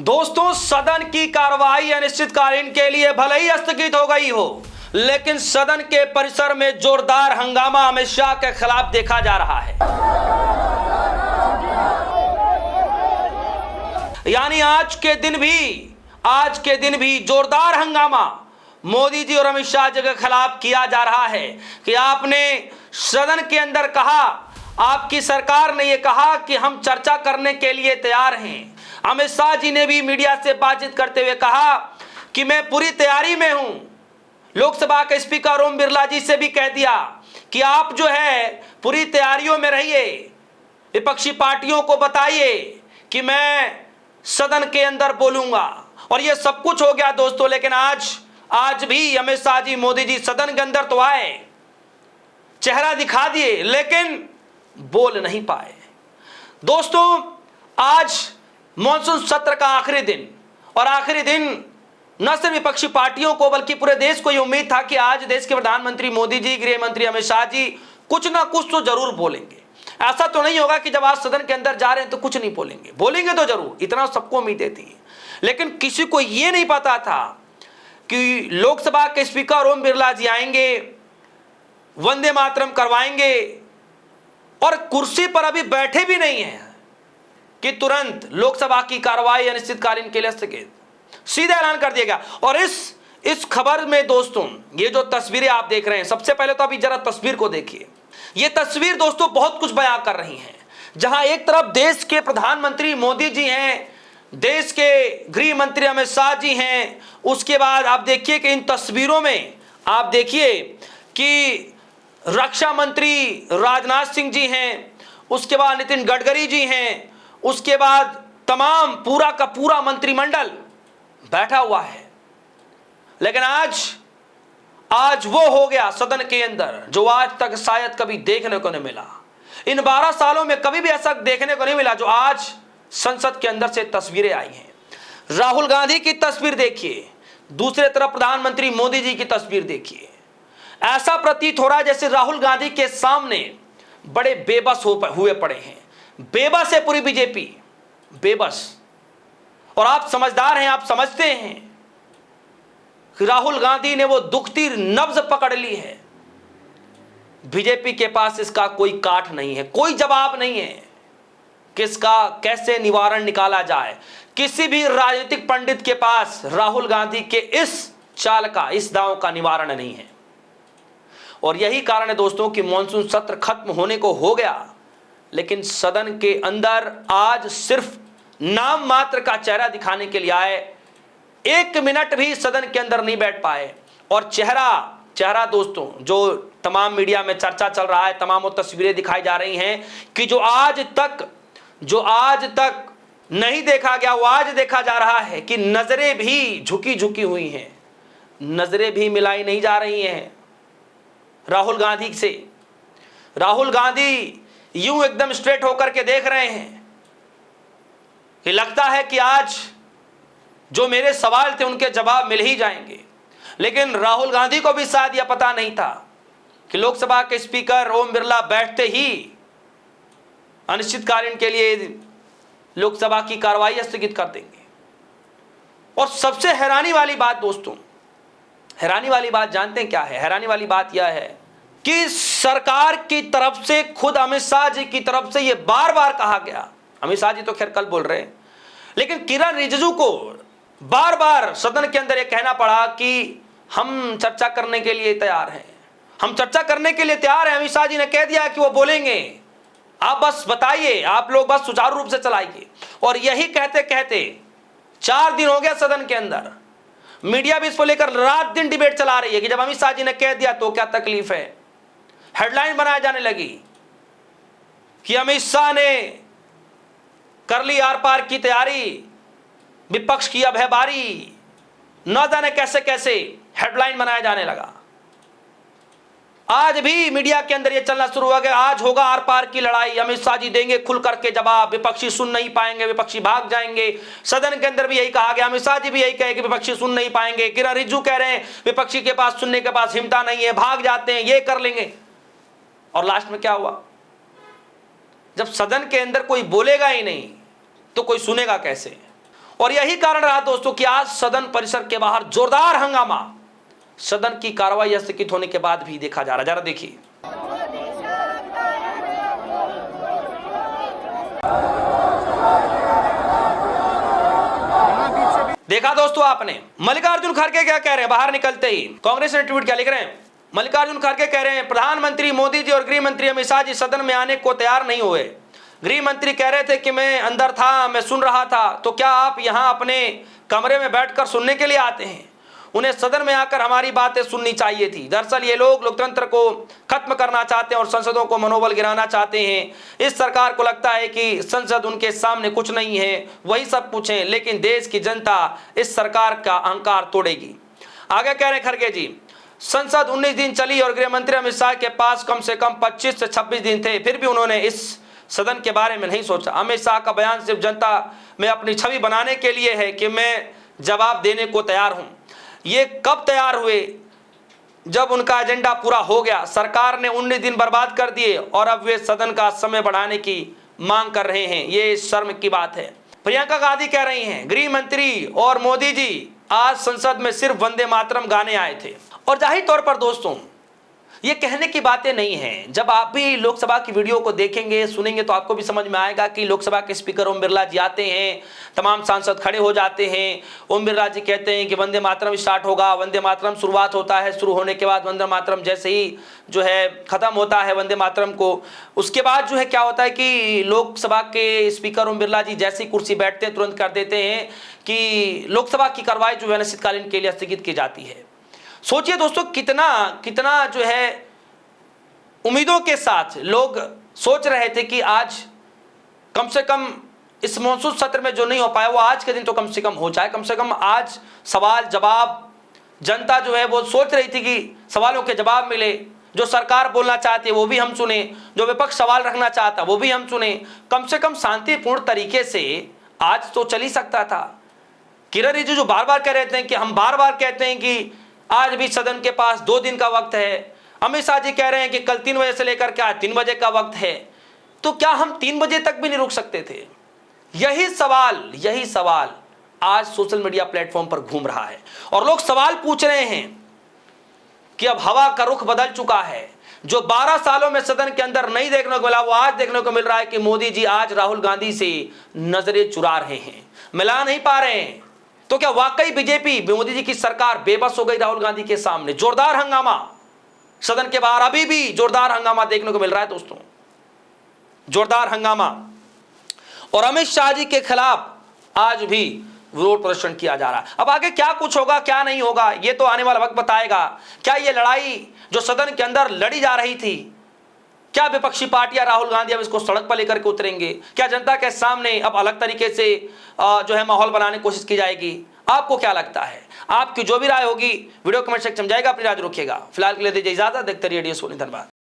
दोस्तों, सदन की कार्रवाई अनिश्चितकालीन के लिए भले ही स्थगित हो गई हो, लेकिन सदन के परिसर में जोरदार हंगामा अमित शाह के खिलाफ देखा जा रहा है। यानी आज के दिन भी जोरदार हंगामा मोदी जी और अमित शाह जी के खिलाफ किया जा रहा है कि आपने सदन के अंदर कहा, आपकी सरकार ने यह कहा कि हम चर्चा करने के लिए तैयार हैं। अमित शाह जी ने भी मीडिया से बातचीत करते हुए कहा कि मैं पूरी तैयारी में हूं। लोकसभा के स्पीकर ओम बिरला जी से भी कह दिया कि आप जो है पूरी तैयारियों में रहिए, विपक्षी पार्टियों को बताइए कि मैं सदन के अंदर बोलूंगा। और यह सब कुछ हो गया दोस्तों, लेकिन आज भी अमित शाह जी, मोदी जी सदन के अंदर तो आए, चेहरा दिखा दिए, लेकिन बोल नहीं पाए। दोस्तों, आज मॉनसून सत्र का आखिरी दिन, और आखिरी दिन न सिर्फ विपक्षी पार्टियों को बल्कि पूरे देश को यह उम्मीद था कि आज देश के प्रधानमंत्री मोदी जी, गृह मंत्री अमित शाह जी कुछ ना कुछ तो जरूर बोलेंगे। ऐसा तो नहीं होगा कि जब आज सदन के अंदर जा रहे हैं तो कुछ नहीं बोलेंगे, बोलेंगे तो जरूर, इतना सबको उम्मीदें थी। लेकिन किसी को यह नहीं पता था कि लोकसभा के स्पीकर ओम बिरला जी आएंगे, वंदे मातरम करवाएंगे, और कुर्सी पर अभी बैठे भी नहीं हैं कि तुरंत लोकसभा की कार्रवाई अनिश्चितकालीन के लिए स्थगित, सीधा ऐलान कर दिया गया। और इस खबर में दोस्तों, ये जो तस्वीरें आप देख रहे हैं, सबसे पहले तो अभी जरा तस्वीर को देखिए। ये तस्वीर दोस्तों बहुत कुछ बयां कर रही हैं। जहां एक तरफ देश के प्रधानमंत्री मोदी जी हैं, देश के गृह मंत्री अमित शाह जी हैं, उसके बाद आप देखिए कि इन तस्वीरों में आप देखिए कि रक्षा मंत्री राजनाथ सिंह जी हैं, उसके बाद नितिन गडकरी जी हैं, उसके बाद तमाम पूरा का पूरा मंत्रिमंडल बैठा हुआ है। लेकिन आज वो हो गया सदन के अंदर जो आज तक शायद कभी देखने को नहीं मिला। इन 12 सालों में कभी भी ऐसा देखने को नहीं मिला जो आज संसद के अंदर से तस्वीरें आई हैं। राहुल गांधी की तस्वीर देखिए, दूसरे तरफ प्रधानमंत्री मोदी जी की तस्वीर देखिए। ऐसा प्रतीत हो रहा है जैसे राहुल गांधी के सामने बड़े बेबस हुए पड़े हैं। बेबस है पूरी बीजेपी, बेबस। और आप समझदार हैं, आप समझते हैं कि राहुल गांधी ने वो दुखती नब्ज पकड़ ली है। बीजेपी के पास इसका कोई काट नहीं है, कोई जवाब नहीं है कि इसका कैसे निवारण निकाला जाए। किसी भी राजनीतिक पंडित के पास राहुल गांधी के इस चाल का, इस दांव का निवारण नहीं है। और यही कारण है दोस्तों कि मॉनसून सत्र खत्म होने को हो गया, लेकिन सदन के अंदर आज सिर्फ नाम मात्र का चेहरा दिखाने के लिए आए, 1 मिनट भी सदन के अंदर नहीं बैठ पाए। और चेहरा दोस्तों, जो तमाम मीडिया में चर्चा चल रहा है, तमाम वो तस्वीरें दिखाई जा रही हैं कि जो आज तक नहीं देखा गया वो आज देखा जा रहा है कि नजरें भी झुकी हुई हैं, नजरें भी मिलाई नहीं जा रही हैं राहुल गांधी से। राहुल गांधी यूं एकदम स्ट्रेट होकर के देख रहे हैं कि लगता है कि आज जो मेरे सवाल थे उनके जवाब मिल ही जाएंगे। लेकिन राहुल गांधी को भी शायद यह पता नहीं था कि लोकसभा के स्पीकर ओम बिरला बैठते ही अनिश्चितकालीन के लिए लोकसभा की कार्रवाई स्थगित कर देंगे। और सबसे हैरानी वाली बात दोस्तों, हैरानी वाली बात जानते हैं क्या है? हैरानी वाली बात यह है कि सरकार की तरफ से, खुद अमित शाह जी की तरफ से यह बार बार कहा गया, अमित शाह जी तो खैर कल बोल रहे हैं, लेकिन किरण रिजिजू को बार बार सदन के अंदर यह कहना पड़ा कि हम चर्चा करने के लिए तैयार हैं, हम चर्चा करने के लिए तैयार हैं। अमित शाह जी ने कह दिया कि वो बोलेंगे, आप बस बताइए, आप लोग बस सुचारू रूप से चलाइए। और यही कहते कहते 4 दिन हो गया सदन के अंदर, मीडिया भी इसको लेकर रात दिन डिबेट चला रही है कि जब अमित शाह जी ने कह दिया तो क्या तकलीफ है। हेडलाइन बनाई जाने लगी कि अमित शाह ने कर ली आर पार की तैयारी, विपक्ष की अब है बारी, न जाने कैसे कैसे हेडलाइन बनाया जाने लगा। आज भी मीडिया के अंदर यह चलना शुरू हो गया, आज होगा आर पार की लड़ाई, अमित शाह जी देंगे खुल करके जवाब, विपक्षी सुन नहीं पाएंगे, विपक्षी भाग जाएंगे। सदन के अंदर भी यही कहा गया, अमित शाह जी भी यही कहे कि विपक्षी सुन नहीं पाएंगे। किरण रिजिजू कह रहे हैं विपक्षी के पास सुनने के पास हिम्मत नहीं है, भाग जाते हैं, ये कर लेंगे। और लास्ट में क्या हुआ? जब सदन के अंदर कोई बोलेगा ही नहीं तो कोई सुनेगा कैसे? और यही कारण रहा दोस्तों कि आज सदन परिसर के बाहर जोरदार हंगामा सदन की कार्रवाई स्थगित होने के बाद भी देखा जा रहा है। जरा देखिए। देखा दोस्तों आपने मल्लिकार्जुन खड़गे क्या कह रहे हैं बाहर निकलते ही। कांग्रेस ने ट्वीट क्या लिख रहे हैं, मल्लिकार्जुन खड़गे कह रहे हैं प्रधानमंत्री मोदी जी और गृह मंत्री अमित शाह जी सदन में आने को तैयार नहीं हुए। गृह मंत्री कह रहे थे कि मैं अंदर था, मैं सुन रहा था, तो क्या आप यहां अपने कमरे में बैठकर सुनने के लिए आते हैं? उन्हें सदन में आकर हमारी बातें सुननी चाहिए थी। दरअसल ये लोग लोकतंत्र को खत्म करना चाहते हैं और संसदों को मनोबल गिराना चाहते हैं। इस सरकार को लगता है कि संसद उनके सामने कुछ नहीं है, वही सब कुछ है, लेकिन देश की जनता इस सरकार का अहंकार तोड़ेगी। आगे कह रहे हैं खड़गे जी, संसद 19 दिन चली और गृह मंत्री अमित शाह के पास कम से कम 25 से 26 दिन थे, फिर भी उन्होंने इस सदन के बारे में नहीं सोचा। अमित शाह का बयान सिर्फ जनता में अपनी छवि बनाने के लिए है कि मैं जवाब देने को तैयार हूं। ये कब तैयार हुए? जब उनका एजेंडा पूरा हो गया। सरकार ने 19 दिन बर्बाद कर दिए और अब वे सदन का समय बढ़ाने की मांग कर रहे हैं। ये शर्म की बात है। प्रियंका गांधी कह रही हैं गृह मंत्री और मोदी जी आज संसद में सिर्फ वंदे मातरम गाने आए थे। और जाहिर तौर पर दोस्तों ये कहने की बातें नहीं हैं। जब आप भी लोकसभा की वीडियो को देखेंगे सुनेंगे तो आपको भी समझ में आएगा कि लोकसभा के स्पीकर ओम बिरला जी आते हैं, तमाम सांसद खड़े हो जाते हैं। ओम बिरला जी कहते हैं कि वंदे मातरम स्टार्ट होगा, वंदे मातरम शुरुआत होता है, शुरू होने के बाद वंदे मातरम जैसे ही जो है खत्म होता है वंदे मातरम को, उसके बाद जो है क्या होता है कि लोकसभा के स्पीकर ओम बिरला जी जैसी कुर्सी बैठते हैं तुरंत कर देते हैं कि लोकसभा की कार्रवाई जो है अनिश्चितकालीन के लिए स्थगित की जाती है। सोचिए दोस्तों कितना जो है उम्मीदों के साथ लोग सोच रहे थे कि आज कम से कम इस मॉनसून सत्र में जो नहीं हो पाया वो आज के दिन तो कम से कम हो जाए। कम से कम आज सवाल जवाब जनता जो है वो सोच रही थी कि सवालों के जवाब मिले, जो सरकार बोलना चाहती है वो भी हम सुने, जो विपक्ष सवाल रखना चाहता वो भी हम सुने। कम से कम शांतिपूर्ण तरीके से आज तो चल ही सकता था। किरण रिजिजू बार बार कह रहे थे कि हम बार बार कहते हैं कि आज भी सदन के पास 2 दिन का वक्त है। अमित शाह जी कह रहे हैं कि कल 3 बजे से लेकर के आज 3 बजे का वक्त है। तो क्या हम 3 बजे तक भी नहीं रुक सकते थे? यही सवाल आज सोशल मीडिया प्लेटफॉर्म पर घूम रहा है और लोग सवाल पूछ रहे हैं कि अब हवा का रुख बदल चुका है। जो 12 सालों में सदन के अंदर नहीं देखने को मिला वो आज देखने को मिल रहा है कि मोदी जी आज राहुल गांधी से नजरें चुरा रहे हैं, मिला नहीं पा रहे हैं। तो क्या वाकई बीजेपी मोदी जी की सरकार बेबस हो गई राहुल गांधी के सामने? जोरदार हंगामा सदन के बाहर, अभी भी जोरदार हंगामा देखने को मिल रहा है दोस्तों, जोरदार हंगामा। और अमित शाह जी के खिलाफ आज भी विरोध प्रदर्शन किया जा रहा है। अब आगे क्या कुछ होगा क्या नहीं होगा ये तो आने वाला वक्त बताएगा। क्या ये लड़ाई जो सदन के अंदर लड़ी जा रही थी, क्या विपक्षी पार्टियां राहुल गांधी अब इसको सड़क पर लेकर के उतरेंगे? क्या जनता के सामने अब अलग तरीके से जो है माहौल बनाने की कोशिश की जाएगी? आपको क्या लगता है? आपकी जो भी राय होगी वीडियो कमेंट सेक्शन में जाएगा, अपनी राय रखिएगा। फिलहाल के लिए दीजिए इजाजत, देखते रहिए डी सोनी। धन्यवाद।